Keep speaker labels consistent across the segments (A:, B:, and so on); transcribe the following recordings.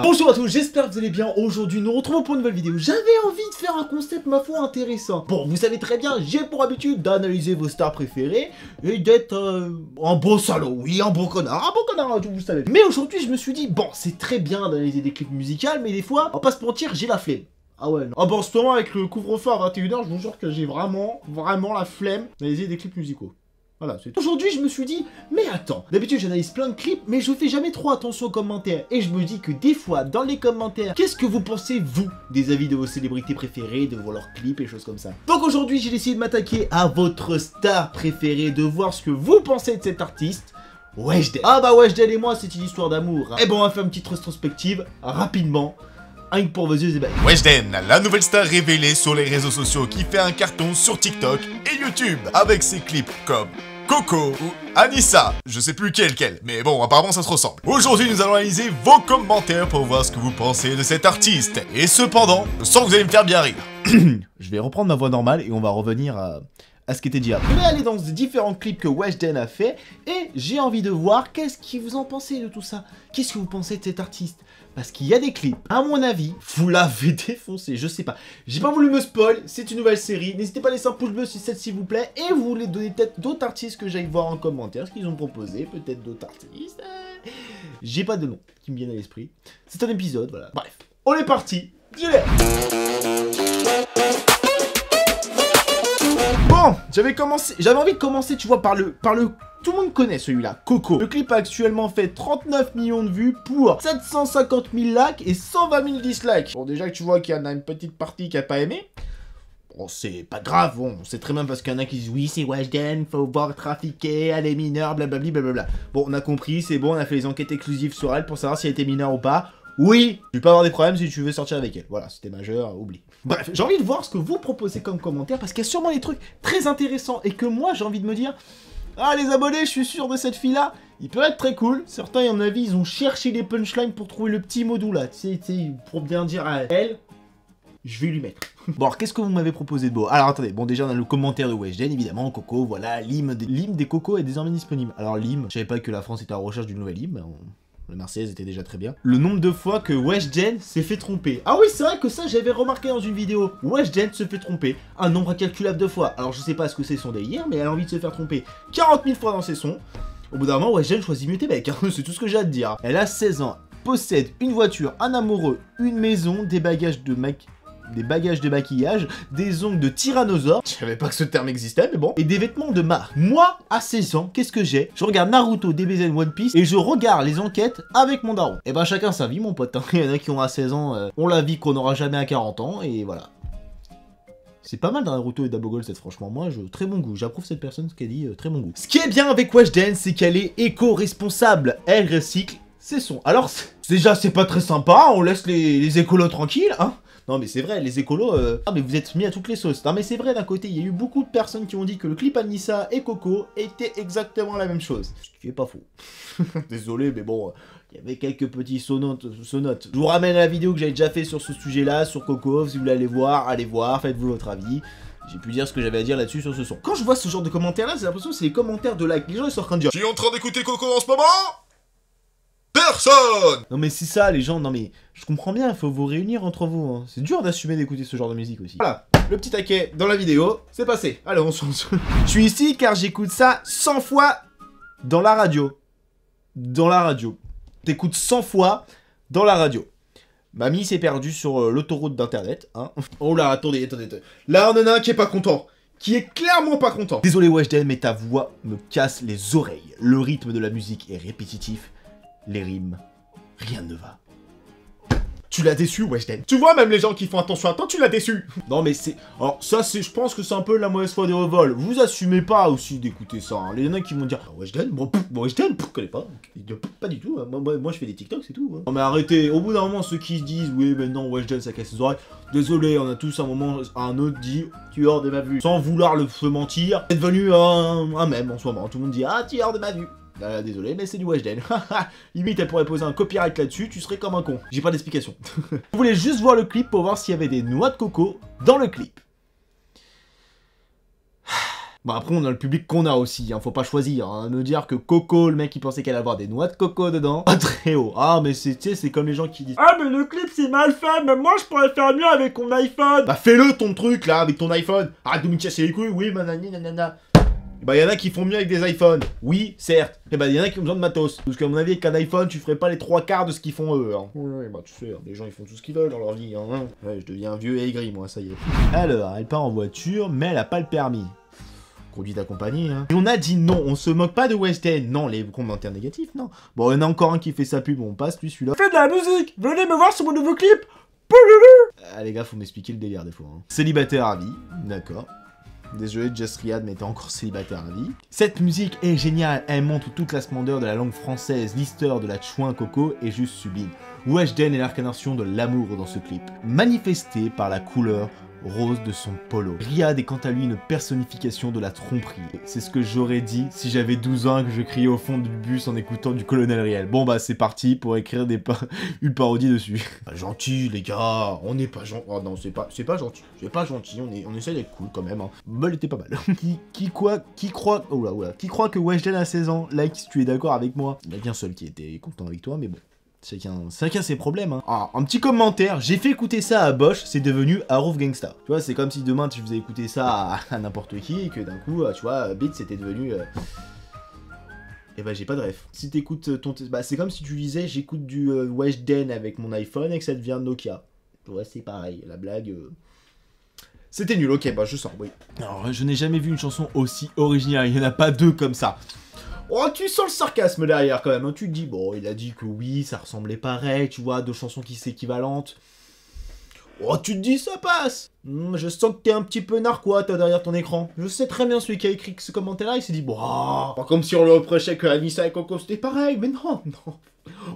A: Bonjour à tous, j'espère que vous allez bien. Aujourd'hui nous retrouvons pour une nouvelle vidéo. J'avais envie de faire un concept ma foi intéressant. Bon, vous savez très bien, j'ai pour habitude d'analyser vos stars préférées et d'être un bon salaud, oui, un bon connard, vous savez. Mais aujourd'hui je me suis dit, bon, c'est très bien d'analyser des clips musicaux, mais des fois, on va pas se mentir, j'ai la flemme. Ah ouais, non. Ah bon, en ce moment avec le couvre-feu à 21h, je vous jure que j'ai vraiment la flemme d'analyser des clips musicaux. Voilà, c'est tout. Aujourd'hui, je me suis dit, mais attends, d'habitude j'analyse plein de clips, mais je fais jamais trop attention aux commentaires. Et je me dis que des fois, dans les commentaires, qu'est-ce que vous pensez, vous, des avis de vos célébrités préférées, de leurs clips et choses comme ça. Donc aujourd'hui, j'ai décidé de m'attaquer à votre star préférée, de voir ce que vous pensez de cet artiste. Weshden. Ah bah Weshden et moi, c'est une histoire d'amour. Hein. Et bon, on va faire une petite rétrospective, rapidement. Un pour vos yeux et bails.
B: Weshden, la nouvelle star révélée sur les réseaux sociaux qui fait un carton sur TikTok et YouTube avec ses clips comme Coco ou Anissa, je sais plus lequel, mais bon, apparemment ça se ressemble. Aujourd'hui, nous allons analyser vos commentaires pour voir ce que vous pensez de cet artiste. Et cependant, je sens que vous allez me faire bien rire.
A: Je vais reprendre ma voix normale et on va revenir à ce qui était dit avant. Je vais aller dans les différents clips que Weshden a fait et j'ai envie de voir qu'est-ce que vous en pensez de tout ça. Qu'est-ce que vous pensez de cet artiste? Parce qu'il y a des clips, à mon avis, vous l'avez défoncé, je sais pas. J'ai pas voulu me spoil, c'est une nouvelle série. N'hésitez pas à laisser un pouce bleu sur cette s'il vous plaît. Et vous voulez donner peut-être d'autres artistes que j'aille voir en commentaire, ce qu'ils ont proposé, peut-être d'autres artistes. J'ai pas de nom qui me viennent à l'esprit. C'est un épisode, voilà. Bref, on est parti. Bon, j'avais envie de commencer, tu vois, par le... Tout le monde connaît celui-là, Coco. Le clip a actuellement fait 39 millions de vues pour 750 000 likes et 120 000 dislikes. Bon, déjà que tu vois qu'il y en a une petite partie qui a pas aimé. Bon, c'est pas grave, bon, c'est très bien parce qu'il y en a qui disent oui, c'est Weshden, faut voir trafiquer, elle est mineure, blablabla, blablabla. Bon, on a compris, c'est bon, on a fait les enquêtes exclusives sur elle pour savoir si elle était mineure ou pas. Oui, tu peux avoir des problèmes si tu veux sortir avec elle. Voilà, si t'es majeur, oublie. Bref, j'ai envie de voir ce que vous proposez comme commentaire parce qu'il y a sûrement des trucs très intéressants et que moi, j'ai envie de me dire... Ah, les abonnés, je suis sûr de cette fille-là, il peut être très cool. Certains, à mon avis, ils ont cherché les punchlines pour trouver le petit module là. Tu sais, pour bien dire à elle, je vais lui mettre. Bon, alors, qu'est-ce que vous m'avez proposé de beau? Alors, attendez, bon, déjà, on a le commentaire de Weshden, évidemment, Coco, voilà, l'hymne des Cocos est désormais disponible. Alors, l'hymne, je savais pas que la France était à la recherche d'une nouvelle hymne, la Marseillaise était déjà très bien. Le nombre de fois que Weshden s'est fait tromper. Ah oui, c'est vrai que ça, j'avais remarqué dans une vidéo. Weshden se fait tromper un nombre incalculable de fois. Alors, je sais pas ce que c'est son délire, mais elle a envie de se faire tromper 40 000 fois dans ses sons. Au bout d'un moment, Weshden choisit mieux tes becs, hein. C'est tout ce que j'ai à te dire. Elle a 16 ans, possède une voiture, un amoureux, une maison, des bagages de maquillage, des ongles de tyrannosaure, je savais pas que ce terme existait, mais bon, et des vêtements de marque. Moi, à 16 ans, qu'est-ce que j'ai? Je regarde Naruto, DBZ, One Piece, et je regarde les enquêtes avec mon daron. Et ben chacun sa vie, mon pote, hein. Il y en a qui ont à 16 ans, ont la vie qu'on n'aura jamais à 40 ans, et voilà. C'est pas mal dans Naruto et Double Gold, franchement, moi, très bon goût, j'approuve cette personne, ce qu'elle dit, très bon goût. Ce qui est bien avec Weshden, c'est qu'elle est éco-responsable, elle recycle ses sons. Alors, déjà, c'est pas très sympa, on laisse les écolos tranquilles, hein. Non mais c'est vrai, les écolos, ah mais vous êtes mis à toutes les sauces. Non mais c'est vrai d'un côté, il y a eu beaucoup de personnes qui ont dit que le clip Anissa et Coco était exactement la même chose. Ce qui est pas faux. Désolé mais bon, il y avait quelques petits sonotes. Je vous ramène à la vidéo que j'avais déjà fait sur ce sujet-là, sur Coco, si vous voulez allez voir, faites-vous votre avis. J'ai pu dire ce que j'avais à dire là-dessus sur ce son. Quand je vois ce genre de commentaires-là, j'ai l'impression que c'est les commentaires de like. Les gens ils sont en train de dire...
B: Tu es en train d'écouter Coco en ce moment? Personne!
A: Non mais c'est ça les gens, non mais je comprends bien, il faut vous réunir entre vous, hein. C'est dur d'assumer d'écouter ce genre de musique aussi. Voilà, le petit taquet dans la vidéo, c'est passé. Allez, on se... Je suis ici car j'écoute ça 100 fois dans la radio. Dans la radio. T'écoutes 100 fois dans la radio. Mamie s'est perdue sur l'autoroute d'internet, hein. Oh là, attendez. Là, on en a un qui est pas content. Qui est clairement pas content. Désolé Weshden, mais ta voix me casse les oreilles. Le rythme de la musique est répétitif. Les rimes, rien ne va. Tu l'as déçu, Weshden. Tu vois, même les gens qui font attention à toi, tu l'as déçu. Non, mais c'est... Alors, ça, je pense que c'est un peu la mauvaise foi des revols. Vous assumez pas aussi d'écouter ça. Hein. Les gens qui vont dire, ah, Weshden, Weshden, je connais pas. Pas du tout. Hein. Moi, je fais des TikToks, c'est tout. Hein. Non, mais arrêtez. Au bout d'un moment, ceux qui se disent, oui, mais non, Weshden, ça casse les oreilles. Désolé, on a tous un moment, un autre dit, tu es hors de ma vue. Sans vouloir se mentir, c'est devenu un mème en ce moment. Tout le monde dit, ah, tu es hors de ma vue. Désolé, mais c'est du Weshden. Limite, elle pourrait poser un copyright là-dessus, tu serais comme un con. J'ai pas d'explication. Je voulais juste voir le clip pour voir s'il y avait des noix de coco dans le clip. Bon après on a le public qu'on a aussi, hein, faut pas choisir, hein. Me dire que Coco, le mec il pensait qu'elle allait avoir des noix de coco dedans, pas très haut. Ah mais c'est comme les gens qui disent ah mais le clip c'est mal fait, mais moi je pourrais faire mieux avec mon iPhone. Bah fais-le ton truc là avec ton iPhone. Arrête de me casser les couilles, oui manani nanana. Bah y'en a qui font mieux avec des iPhones, oui certes, et bah y'en a qui ont besoin de matos, parce qu'à mon avis avec un iPhone tu ferais pas les 3/4 de ce qu'ils font eux, hein. Ouais bah tu sais, les gens ils font tout ce qu'ils veulent dans leur vie, hein. Ouais je deviens vieux et aigri moi, ça y est. Alors, elle part en voiture, mais elle a pas le permis. Conduite accompagnée, hein. Et on a dit non, on se moque pas de West End, non, les commentaires négatifs, non. Bon, il y en a encore un qui fait sa pub, on passe celui-là. Fais de la musique, venez me voir sur mon nouveau clip. Ah les gars, faut m'expliquer le délire des fois, hein. Célibataire à vie, d'accord. Désolé, Just Riyad, mais t'es encore célibataire à vie. Cette musique est géniale, elle montre toute la splendeur de la langue française, l'histoire de la chouin coco est juste sublime. Weshden est l'incarnation de l'amour dans ce clip, manifesté par la couleur rose de son polo. Riyad est quant à lui une personnification de la tromperie. C'est ce que j'aurais dit si j'avais 12 ans et que je criais au fond du bus en écoutant du Colonel Riel. Bon bah c'est parti pour écrire une parodie dessus. Pas gentil les gars, on n'est pas gentil. Oh non c'est pas gentil, c'est pas gentil, on essaie d'être cool quand même, hein. Bah elle était pas mal. qui croit que Weshden a 16 ans, like si tu es d'accord avec moi. Il y en a qu'un seul qui était content avec toi mais bon. Chacun ses problèmes, hein. Ah, un petit commentaire, j'ai fait écouter ça à Bosch, c'est devenu Harouf Gangsta. Tu vois, c'est comme si demain tu faisais écouter ça à n'importe qui et que d'un coup, tu vois, Beat c'était devenu... Et bah j'ai pas de ref. Si t'écoutes ton... Bah c'est comme si tu disais j'écoute du Weshden avec mon iPhone et que ça devient Nokia. Ouais, c'est pareil, la blague... C'était nul, ok, bah je sens, oui. Alors, je n'ai jamais vu une chanson aussi originale, il y en a pas deux comme ça. Oh, tu sens le sarcasme derrière quand même, hein. Tu te dis, bon, il a dit que oui, ça ressemblait pareil, tu vois, deux chansons qui s'équivalentent. Oh, tu te dis, ça passe. Je sens que t'es un petit peu narquois, toi, derrière ton écran. Je sais très bien, celui qui a écrit ce commentaire-là, il s'est dit, bon, pas comme si on le reprochait que Anissa et Coco, c'était pareil. Mais non, non,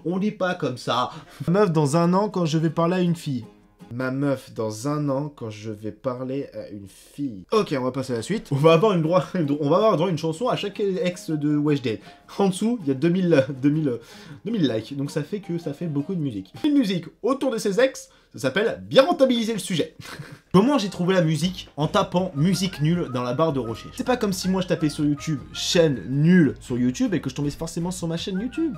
A: on n'est pas comme ça. Meuf, dans un an, quand je vais parler à une fille. Ma meuf dans un an quand je vais parler à une fille. Ok, on va passer à la suite. On va avoir droit à une chanson à chaque ex de Weshden. En dessous, il y a 2000 likes. Donc ça fait beaucoup de musique. Une musique autour de ses ex, ça s'appelle bien rentabiliser le sujet. Comment j'ai trouvé la musique? En tapant musique nulle dans la barre de recherche. C'est pas comme si moi je tapais sur YouTube chaîne nulle sur YouTube et que je tombais forcément sur ma chaîne YouTube.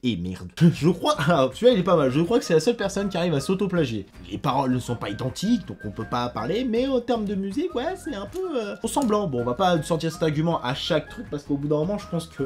A: Et merde. Je crois... Ah, celui-là il est pas mal. Je crois que c'est la seule personne qui arrive à s'auto-plagier. Les paroles ne sont pas identiques, donc on peut pas parler, mais en termes de musique, ouais, c'est un peu ressemblant. Bon, on va pas sortir cet argument à chaque truc, parce qu'au bout d'un moment, je pense que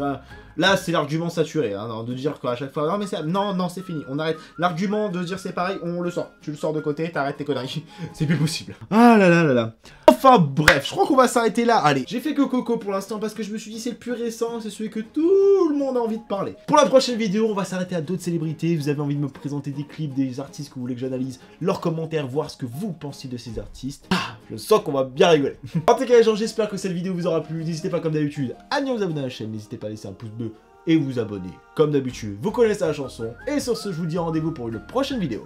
A: là, c'est l'argument saturé, hein, de dire qu'à chaque fois... Non, mais c'est... Non, c'est fini, on arrête. L'argument de dire c'est pareil, on le sort. Tu le sors de côté, t'arrêtes tes conneries. C'est plus possible. Ah là là là là. Enfin bref, je crois qu'on va s'arrêter là. Allez, j'ai fait que Coco pour l'instant, parce que je me suis dit c'est le plus récent, c'est celui que tout le monde a envie de parler. Pour la prochaine vidéo, on va s'arrêter à d'autres célébrités. Vous avez envie de me présenter des clips, des artistes que vous voulez que j'analyse, leurs commentaires, voir ce que vous pensez de ces artistes. Ah, je sens qu'on va bien rigoler. En tout cas les gens, j'espère que cette vidéo vous aura plu. N'hésitez pas comme d'habitude à vous abonner à la chaîne, n'hésitez pas à laisser un pouce bleu et vous abonner. Comme d'habitude, vous connaissez la chanson. Et sur ce, je vous dis rendez-vous pour une prochaine vidéo.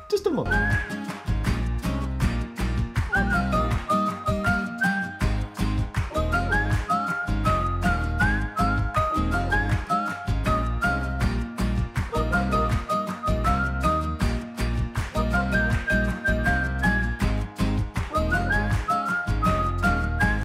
A: Tout le monde.